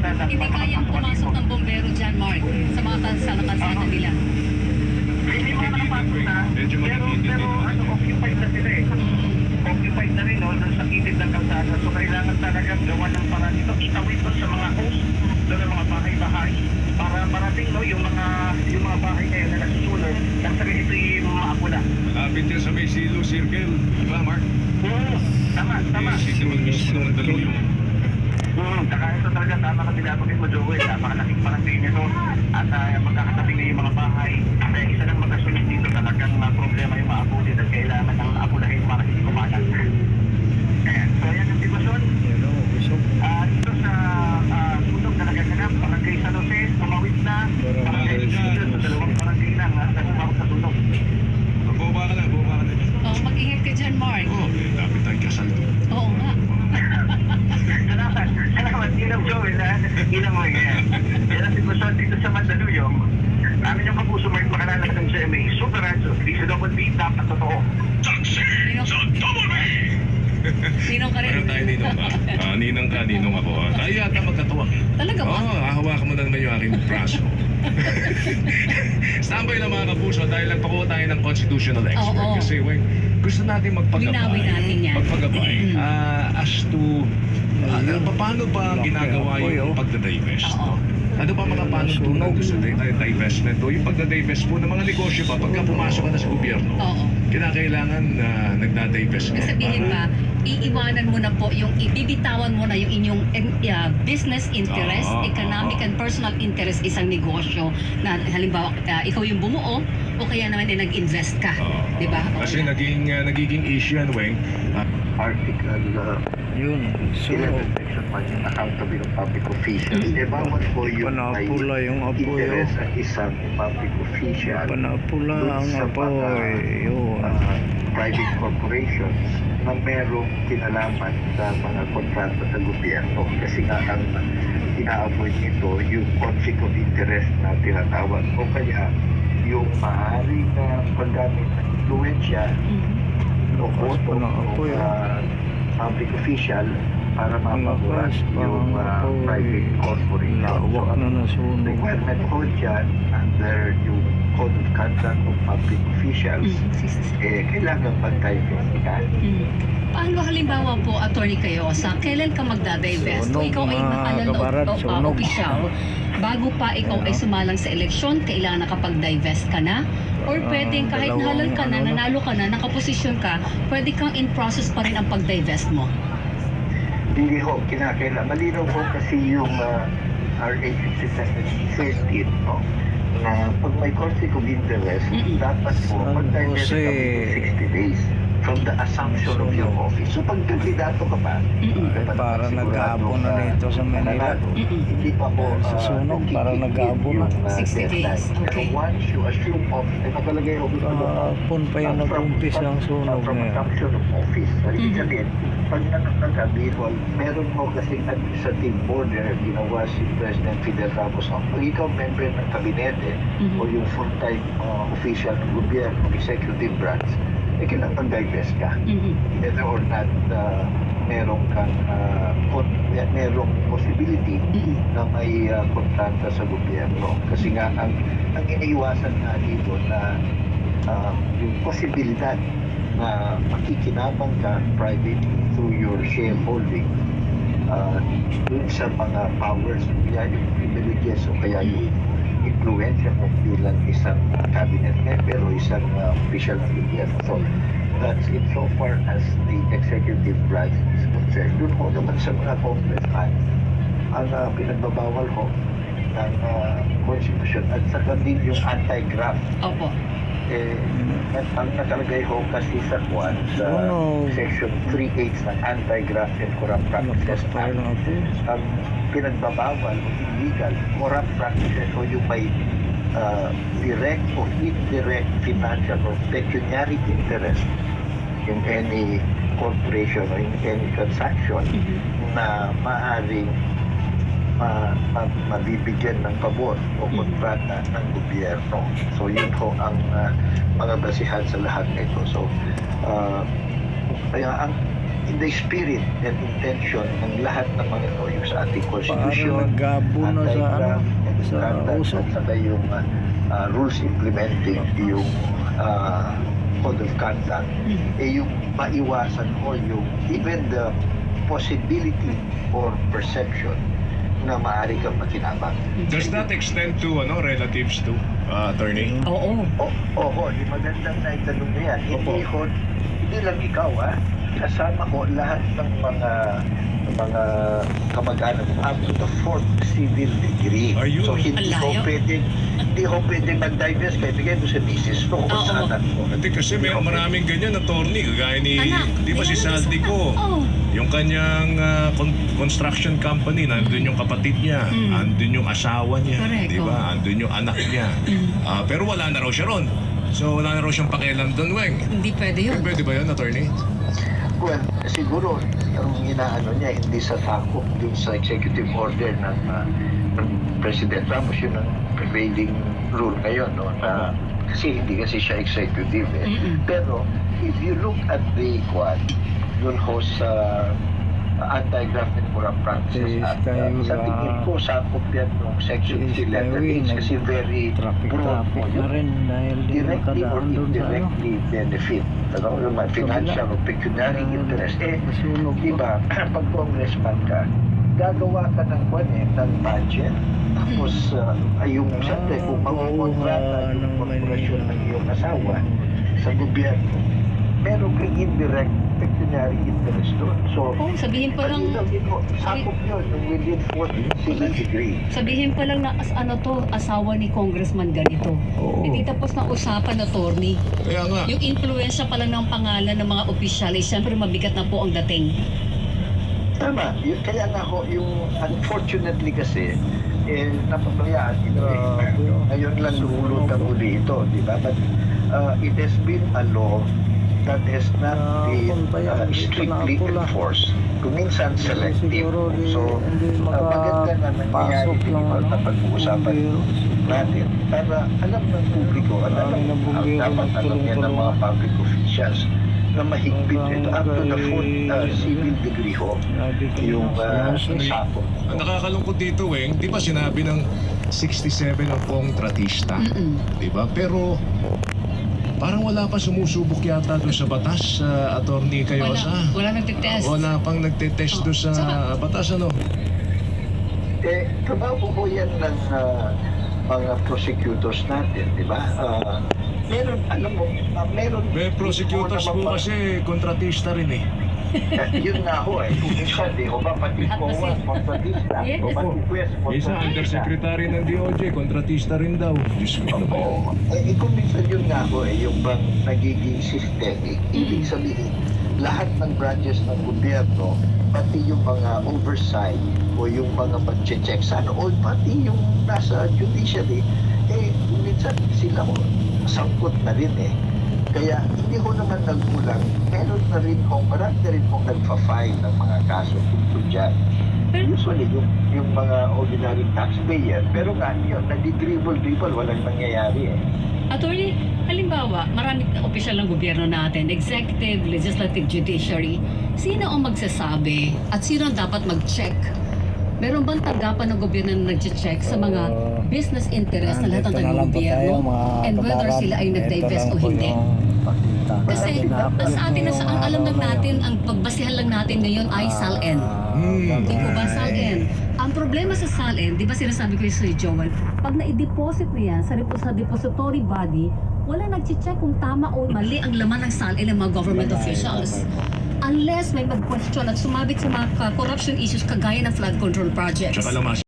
Hindi kayang pumasok ng bombero dyan, Mark, sa mga kalsada nila. Hindi mo nakapasok na, pero occupied na sila eh. Occupied na rin, no, sa kitid ng kalsada. So, kailangan talagang gawa ng parang ito, itawid doon sa mga host, doon ang mga bahay-bahay, para marating, no, yung mga bahay ngayon na nasusunod, at saka ito yung mga apula. Malapit yan sa may Silo Circle, di ba, Mark? Oo, tama. Sino mismo naman dalawa yung... Saka ito talaga, tama ka pinapagin mo, Joel. Napakalaking parating nito. At magkakatabi na yung mga bahay. Kaya isa lang magkasunod dito talagang problema yung mga apulid at kailangan ng apulahin para hindi kumalat. Ayan. So, ayan ang sitwasyon. Dito sa sunog na nagaganap, Barangay San Jose, tumawid na. Barangay Isidro, sa dalawang barangay lang na sumawag sa sunog. Buba ka na. Oh, mag-ingat ka dyan, Mark. Oo, dapat tayong kasal doon. Oo nga. Salamat, Ilaw Joel, ha? Ilaw mo yan. Yan ang sitwasyon dito sa Mandaluyong. Namin yung kapuso mo yung makalala ng GMA. Super Rancho, Lisa Double B, dapat totoo. Ninong ka rin. Ano tayo, ninong ka? Ninang ka, ninong ako. Tayo yata magkatuwang. Talaga ba? Oo, hahawakan mo na naman yung aking braso. Standby lang mga kapuso dahil nagpakuha tayo ng constitutional expert. Oo. Kasi gusto natin magpagabay. Linawin natin yan. Magpagabay as to paano ba ginagawa yung pagdadivest? Oo. Ano ba mga panuntunan sa divestment o yung pagdadivest po ng mga negosyo ba pagka pumasok ka na sa gobyerno? Oo. Kinakailangan na nagdadivest Ibig ka. sabihin ba, iiwanan mo na po yung, ibibitawan mo na yung inyong business interest, economic and personal interest isang negosyo na halimbawa ikaw yung bumuo o kaya naman nag-invest ka. Di ba? Kasi nagiging issue yan, Weng. Article Yun, so 11 section 1 accountable of public officials. Bawal po yung may panapula yung apoy. interest sa isang public official Panapula dun ang sa apoy. mga, Yun. private corporations na merong kinalaman sa mga kontrata sa gobyerno. Kasi nga ang ina-avoid nito yung conflict of interest na tinatawag o kaya yung maaaring paggamit ng influensya o boto ng apoy, public official para mapaburas yung private corporation. Lawak na nasunog. Requirement ko dyan under yung Code of Conduct of Public Officials, kailangan mag-divest ka. Paano halimbawa po, Attorney Cayosa, kailan ka magdadivest? Kung ikaw ay official, bago pa ikaw ay sumalang sa eleksyon, kailangan nakapag-divest ka na? Or pwedeng kahit nahalal ka na, nanalo ka na, nakaposisyon ka, pwede kang in process pa rin ang pag-divest mo? Hindi ho, kinakailangan. Malinaw ho kasi yung RA 6713, no? Na pag may conflict of interest, dapat po mag-divest ka within 60 days from the assumption of your office. So pag kandidato ka pa, Para nag-aabon na nito sa Manila. hindi pa po Sa sunog, para nag-aabon na. 60 days, okay. Pero once you assume office, nakalagay ho gusto mo, Kahapon pa yung nag-umpisa ang sunog from na yan. assumption of office. Ibig sabihin, pag nagkabihol, meron mo kasing administrative order ginawa si President Fidel Ramos. Pag ikaw member ng kabinete o yung full-time official ng gobyerno, executive branch, kailangan pag-divest ka. Whether or not merong possibility na may kontrata sa gobyerno. Kasi nga, ang iniiwasan nga dito na yung posibilidad na makikinabang ka privately through your shareholding dun sa mga powers, kaya yung privileges o kaya yung influensya mo bilang isang cabinet member o isang official ng gobyerno. So, that's it so far as the executive branch is concerned. Doon ho naman sa mga congressman, ang pinagbabawal ho ng constitution at saka din yung anti-graft. Opo. Ang nakalagay ho kasi sa kwan sa section 3H ng Anti-Graft and Corrupt Practices Act, ang pinagbabawal o illegal corrupt practices o yung may direct o indirect financial or pecuniary interest in any corporation or in any transaction na maaaring mabibigyan ng pabor o kontrata ng gobyerno. So yun ho ang mga basihan sa lahat nito. So kaya ang in the spirit and intention ng lahat ng mga ito, yung sa ating Para Constitution, nag-abo na sa sa uso. at saka yung rules implementing yung code of conduct, yung maiwasan mo yung even the possibility or perception na maaari kang makinabang. Does that extend to relatives too, attorney? Oo. Oo, di magandang na itanong na yan. Opo. Hindi lang ikaw, kasama ko lahat ng mga kamag-anak up to the 4th civil degree. Ayun. So hindi Ang ko layo. pwedeng mag-divest kahit bigay mo sa misis mo o Oo. sa anak mo. Hindi kasi may maraming ganyan, attorney, kagaya ni, Anak, di ba si Saldi ko? Oo. Yung kanyang construction company, nandun yung kapatid niya, andun yung asawa niya, Correct, di ba? oo. Andun yung anak niya. Pero wala na raw siya ron. So wala na raw siyang pakialam doon, Weng. Hindi pwede yun. Pwede ba yun, attorney? Well, siguro, ang inaano niya, hindi sa sakop dun sa executive order ng President Ramos, yun ang prevailing rule ngayon, no? Na, kasi hindi kasi siya executive eh. Pero, if you look at the quad, dun ho sa Anti-Graft and Corrupt Practices Act, sa tingin ko, sakop yan ng Section 11, kasi very broad po Traffic na yun. rin dahil di Directly or nakadaan doon sa ano. indirectly benefit. Yung financial or pecuniary interest. Masunog Di ba, pag congressman ka, gagawa ka ng ng budget. Tapos, yung siyempre, kung mag-contrata yung korporasyon ng iyong asawa sa gobyerno, meron kang indirect pecuniary interest doon. So, Oo, sabihin pa lang, sakop yun, yung within 4th civil degree. sabihin pa lang na asawa ni congressman ganito. Oo. Hindi tapos na usapan, attorney. Kaya nga. Yung influensya pa lang ng pangalan ng mga opisyal, siyempre mabigat na po ang dating. Tama. Kaya nga ho, yung unfortunately kasi, napabayaan ito ngayon lang lumulutang uli ito, di ba? But it has been a law that has not been strictly enforced. Kung minsan selective. So, maganda na nangyayari difficult na pag-uusapan natin para alam ng publiko, dapat alam yan ng mga public officials na mahigpit ito up to the 4th civil degree ho yung sakop. Ang nakakalungkot dito, Weng, di ba sinabi ng 67 ang kontratista? Di ba? Pero parang wala pa sumusubok yata doon sa batas, attorney Cayosa. Wala nagtitest. Wala pang nagtitest doon sa batas, ano? Trabaho ko yan ng mga prosecutors natin, di ba? Meron, alam mo, meron... May prosecutors po kasi kontratista rin eh. Yun nga ho eh. Kung isa, di o ba, pati ko kontratista. Yes. O pati Quest, Isa, undersecretary ng DOJ, kontratista rin daw. Diyos ko naman. Oo. Kung minsan yun nga ho eh, yung bang nagiging systemic, ibig sabihin, lahat ng branches ng gobyerno, pati yung mga oversight o yung mga pag-check sana all, pati yung nasa judiciary, minsan sila ho, sangkot na rin eh. Kaya hindi ko naman nagkulang, meron na rin kong, marami na rin kong nagpa-file ng mga kaso tungkol dyan. Usually, yung mga ordinary taxpayer, pero nga yun, nagdi-dribble-dribble, walang nangyayari eh. Attorney, halimbawa, maraming opisyal ng gobyerno natin, executive, legislative, judiciary, sino ang magsasabi at sino ang dapat mag-check? Meron bang tanggapan ng gobyerno na nag-check sa mga business interest na lahat ng gobyerno and whether sila ay nag-divest o hindi? Kasi sa atin, ang alam lang natin, ang pagbasihan lang natin ngayon ay SALN. Di ko ba SALN? Ang problema sa SALN, di ba sinasabi ko yung Sir Joel, pag na-deposit na yan sa depository body, wala nag-check kung tama o mali ang laman ng SALN ng mga government officials. Unless may mag-question at sumabit sa mga corruption issues kagaya ng flood control projects. Tsaka lang